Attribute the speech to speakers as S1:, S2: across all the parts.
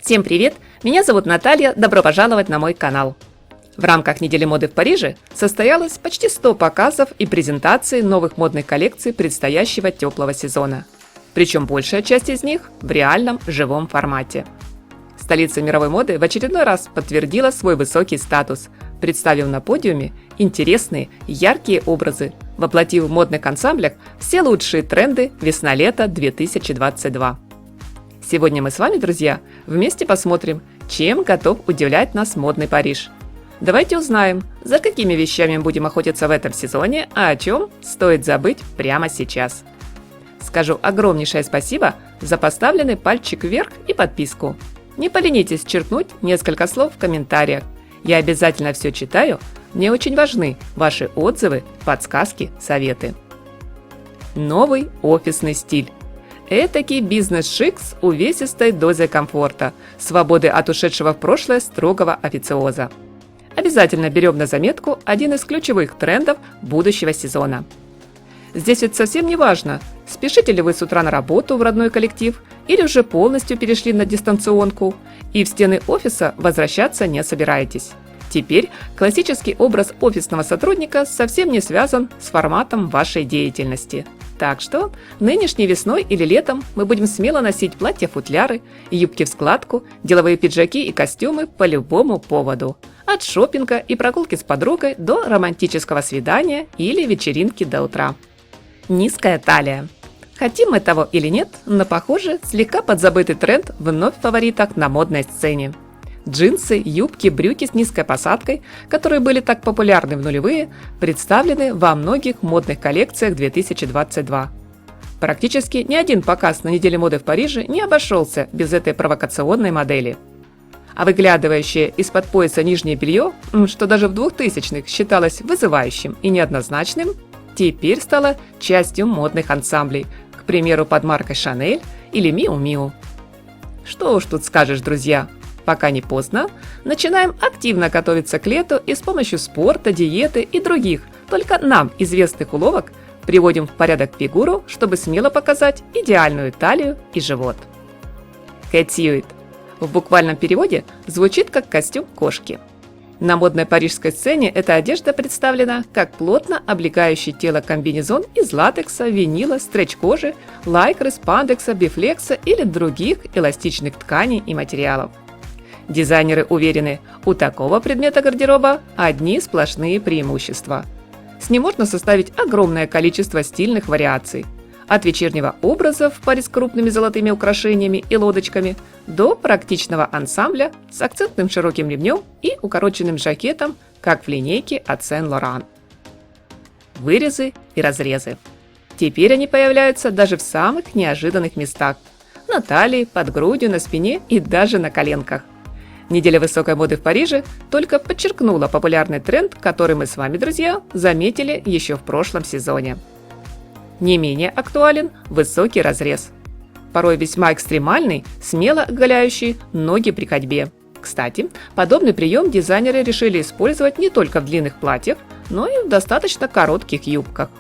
S1: Всем привет! Меня зовут Наталья, добро пожаловать на мой канал. В рамках недели моды в Париже состоялось почти 100 показов и презентаций новых модных коллекций предстоящего теплого сезона. Причем большая часть из них в реальном живом формате. Столица мировой моды в очередной раз подтвердила свой высокий статус, представив на подиуме интересные, яркие образы, воплотив в модных ансамблях все лучшие тренды весна-лето 2022. Сегодня мы с вами, друзья, вместе посмотрим, чем готов удивлять нас модный Париж. Давайте узнаем, за какими вещами будем охотиться в этом сезоне, а о чем стоит забыть прямо сейчас. Скажу огромнейшее спасибо за поставленный пальчик вверх и подписку. Не поленитесь черкнуть несколько слов в комментариях. Я обязательно все читаю, мне очень важны ваши отзывы, подсказки, советы. Новый офисный стиль. Этакий бизнес-шик с увесистой дозой комфорта, свободы от ушедшего в прошлое строгого официоза. Обязательно берем на заметку один из ключевых трендов будущего сезона. Здесь ведь совсем не важно, спешите ли вы с утра на работу в родной коллектив или уже полностью перешли на дистанционку и в стены офиса возвращаться не собираетесь. Теперь классический образ офисного сотрудника совсем не связан с форматом вашей деятельности. Так что нынешней весной или летом мы будем смело носить платья-футляры, юбки в складку, деловые пиджаки и костюмы по любому поводу. От шопинга и прогулки с подругой до романтического свидания или вечеринки до утра. Низкая талия. Хотим мы того или нет, но, похоже, слегка подзабытый тренд вновь в фаворитах на модной сцене. Джинсы, юбки, брюки с низкой посадкой, которые были так популярны в нулевые, представлены во многих модных коллекциях 2022. Практически ни один показ на неделе моды в Париже не обошелся без этой провокационной модели. А выглядывающее из-под пояса нижнее белье, что даже в 2000-х считалось вызывающим и неоднозначным, теперь стало частью модных ансамблей, к примеру, под маркой Chanel или Miu Miu. Что уж тут скажешь, друзья, пока не поздно, начинаем активно готовиться к лету и с помощью спорта, диеты и других, только нам известных уловок, приводим в порядок фигуру, чтобы смело показать идеальную талию и живот. Кэтсьюит. В буквальном переводе звучит как костюм кошки. На модной парижской сцене эта одежда представлена как плотно облегающий тело комбинезон из латекса, винила, стретч-кожи, лайкры, спандекса, бифлекса или других эластичных тканей и материалов. Дизайнеры уверены, у такого предмета гардероба одни сплошные преимущества. С ним можно составить огромное количество стильных вариаций. От вечернего образа в паре с крупными золотыми украшениями и лодочками до практичного ансамбля с акцентным широким ремнем и укороченным жакетом, как в линейке от Saint-Laurent. Вырезы и разрезы. Теперь они появляются даже в самых неожиданных местах. На талии, под грудью, на спине и даже на коленках. Неделя высокой моды в Париже только подчеркнула популярный тренд, который мы с вами, друзья, заметили еще в прошлом сезоне. Не менее актуален высокий разрез. Порой весьма экстремальный, смело оголяющий ноги при ходьбе. Кстати, подобный прием дизайнеры решили использовать не только в длинных платьях, но и в достаточно коротких юбках.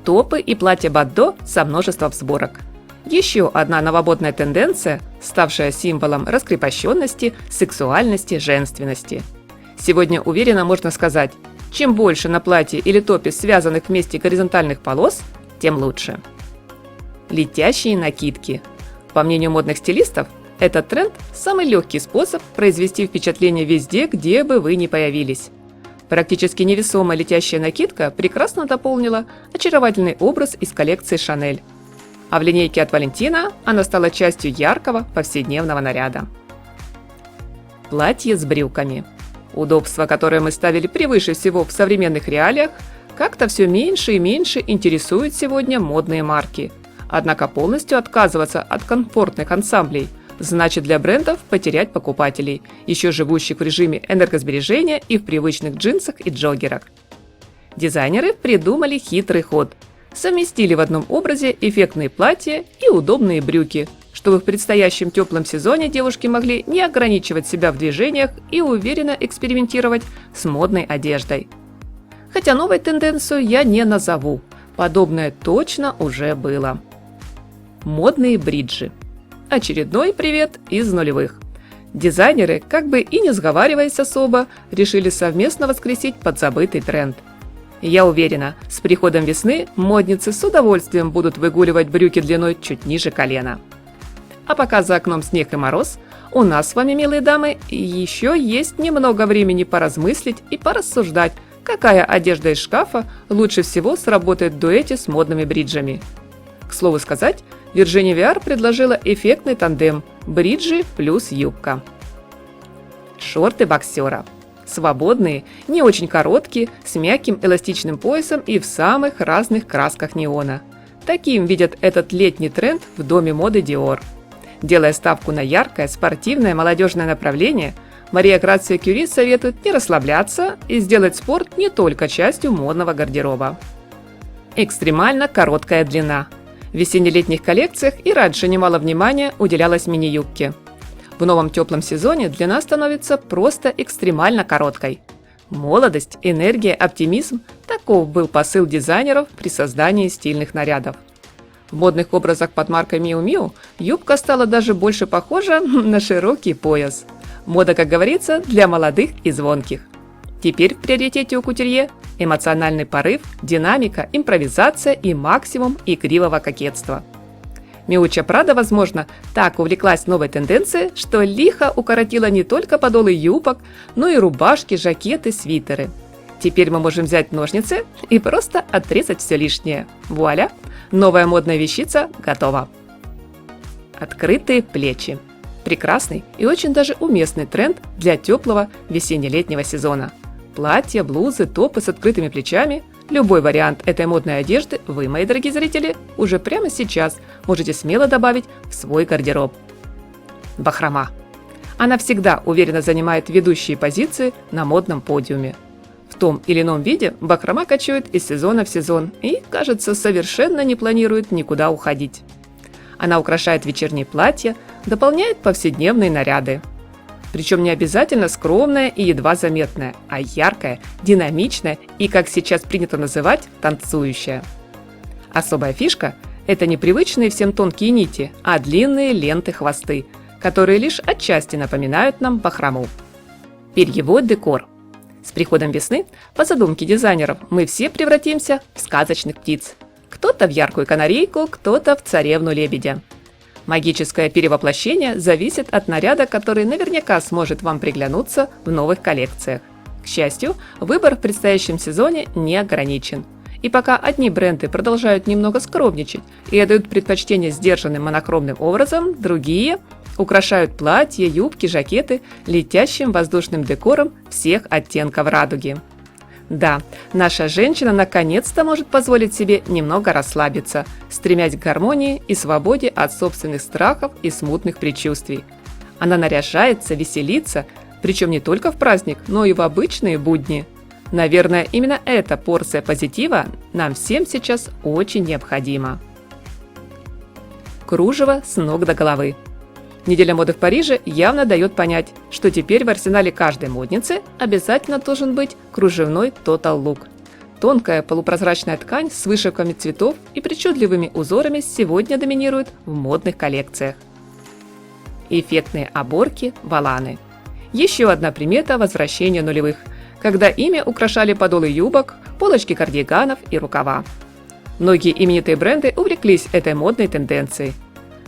S1: Топы и платья баддо со множеством сборок. Еще одна новомодная тенденция, ставшая символом раскрепощенности, сексуальности, женственности. Сегодня уверенно можно сказать, чем больше на платье или топе связанных вместе горизонтальных полос, тем лучше. Летящие накидки. По мнению модных стилистов, этот тренд – самый легкий способ произвести впечатление везде, где бы вы ни появились. Практически невесомая летящая накидка прекрасно дополнила очаровательный образ из коллекции Chanel. А в линейке от Валентина она стала частью яркого повседневного наряда. Платье с брюками. Удобство, которое мы ставили превыше всего в современных реалиях, как-то все меньше и меньше интересует сегодня модные марки. Однако полностью отказываться от комфортных ансамблей значит для брендов потерять покупателей, еще живущих в режиме энергосбережения и в привычных джинсах и джоггерах. Дизайнеры придумали хитрый ход. Совместили в одном образе эффектные платья и удобные брюки, чтобы в предстоящем теплом сезоне девушки могли не ограничивать себя в движениях и уверенно экспериментировать с модной одеждой. Хотя новой тенденцию я не назову, подобное точно уже было. Модные бриджи. Очередной привет из нулевых. Дизайнеры, как бы и не сговариваясь особо, решили совместно воскресить подзабытый тренд. Я уверена, с приходом весны модницы с удовольствием будут выгуливать брюки длиной чуть ниже колена. А пока за окном снег и мороз, у нас с вами, милые дамы, еще есть немного времени поразмыслить и порассуждать, какая одежда из шкафа лучше всего сработает в дуэте с модными бриджами. К слову сказать, Virginia VR предложила эффектный тандем бриджи плюс юбка. Шорты боксера. Свободные, не очень короткие, с мягким эластичным поясом и в самых разных красках неона. Таким видят этот летний тренд в доме моды Dior. Делая ставку на яркое, спортивное, молодежное направление, Мария Грация Кюри советует не расслабляться и сделать спорт не только частью модного гардероба. Экстремально короткая длина. В весенне-летних коллекциях и раньше немало внимания уделялось мини-юбке. В новом теплом сезоне длина становится просто экстремально короткой. Молодость, энергия, оптимизм – таков был посыл дизайнеров при создании стильных нарядов. В модных образах под маркой Miu Miu юбка стала даже больше похожа на широкий пояс. Мода, как говорится, для молодых и звонких. Теперь в приоритете у кутюрье эмоциональный порыв, динамика, импровизация и максимум игривого кокетства. Миучча Прадо, возможно, так увлеклась новой тенденцией, что лихо укоротила не только подолы юбок, но и рубашки, жакеты, свитеры. Теперь мы можем взять ножницы и просто отрезать все лишнее. Вуаля! Новая модная вещица готова. Открытые плечи. Прекрасный и очень даже уместный тренд для теплого весенне-летнего сезона. Платья, блузы, топы с открытыми плечами – любой вариант этой модной одежды вы, мои дорогие зрители, уже прямо сейчас можете смело добавить в свой гардероб. Бахрома. Она всегда уверенно занимает ведущие позиции на модном подиуме. В том или ином виде бахрома кочует из сезона в сезон и, кажется, совершенно не планирует никуда уходить. Она украшает вечерние платья, дополняет повседневные наряды. Причем не обязательно скромная и едва заметная, а яркая, динамичная и, как сейчас принято называть, танцующая. Особая фишка – это не привычные всем тонкие нити, а длинные ленты-хвосты, которые лишь отчасти напоминают нам бахрому. Перьевой декор. С приходом весны, по задумке дизайнеров, мы все превратимся в сказочных птиц. Кто-то в яркую канарейку, кто-то в царевну-лебедя. Магическое перевоплощение зависит от наряда, который наверняка сможет вам приглянуться в новых коллекциях. К счастью, выбор в предстоящем сезоне не ограничен. И пока одни бренды продолжают немного скромничать и отдают предпочтение сдержанным монохромным образом, другие украшают платья, юбки, жакеты летящим воздушным декором всех оттенков радуги. Да, наша женщина наконец-то может позволить себе немного расслабиться, стремясь к гармонии и свободе от собственных страхов и смутных предчувствий. Она наряжается, веселится, причем не только в праздник, но и в обычные будни. Наверное, именно эта порция позитива нам всем сейчас очень необходима. Кружево с ног до головы. Неделя моды в Париже явно дает понять, что теперь в арсенале каждой модницы обязательно должен быть кружевной Total Look. Тонкая полупрозрачная ткань с вышивками цветов и причудливыми узорами сегодня доминирует в модных коллекциях. Эффектные оборки – воланы. Еще одна примета возвращения нулевых, когда ими украшали подолы юбок, полочки кардиганов и рукава. Многие именитые бренды увлеклись этой модной тенденцией.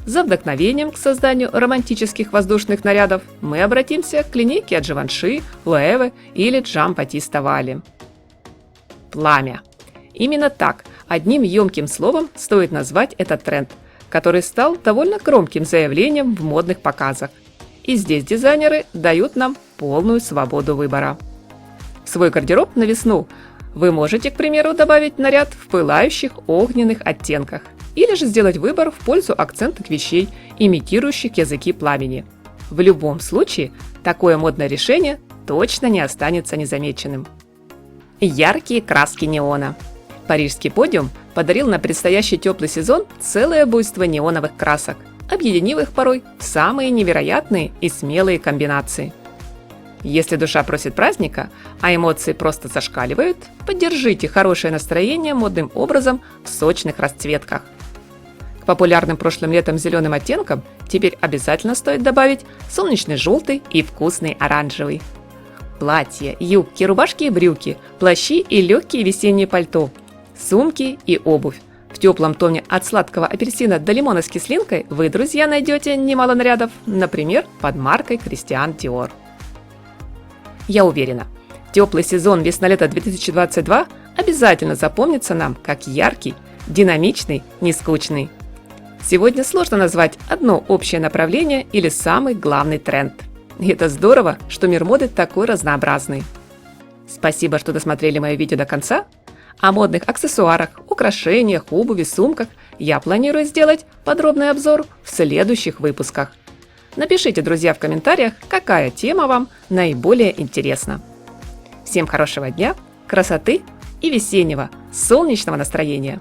S1: За вдохновением к созданию романтических воздушных нарядов мы обратимся к линейке от Givenchy, Loewe или Giambattista Battista Valli. Пламя. Именно так, одним емким словом стоит назвать этот тренд, который стал довольно громким заявлением в модных показах. И здесь дизайнеры дают нам полную свободу выбора. В свой гардероб на весну вы можете, к примеру, добавить наряд в пылающих огненных оттенках или же сделать выбор в пользу акцентных вещей, имитирующих языки пламени. В любом случае, такое модное решение точно не останется незамеченным. Яркие краски неона. Парижский подиум подарил на предстоящий теплый сезон целое буйство неоновых красок, объединив их порой в самые невероятные и смелые комбинации. Если душа просит праздника, а эмоции просто зашкаливают, поддержите хорошее настроение модным образом в сочных расцветках. К К популярным прошлым летом зеленым оттенкам теперь обязательно стоит добавить солнечный желтый и вкусный оранжевый. Платья, юбки, рубашки и брюки, плащи и легкие весенние пальто, сумки и обувь. В теплом тоне от сладкого апельсина до лимона с кислинкой вы, друзья, найдете немало нарядов, например, под маркой Christian Dior. Я уверена, теплый сезон весна-лето 2022 обязательно запомнится нам как яркий, динамичный, нескучный. Сегодня сложно назвать одно общее направление или самый главный тренд. И это здорово, что мир моды такой разнообразный. Спасибо, что досмотрели мое видео до конца. О модных аксессуарах, украшениях, обуви, сумках я планирую сделать подробный обзор в следующих выпусках. Напишите, друзья, в комментариях, какая тема вам наиболее интересна. Всем хорошего дня, красоты и весеннего, солнечного настроения!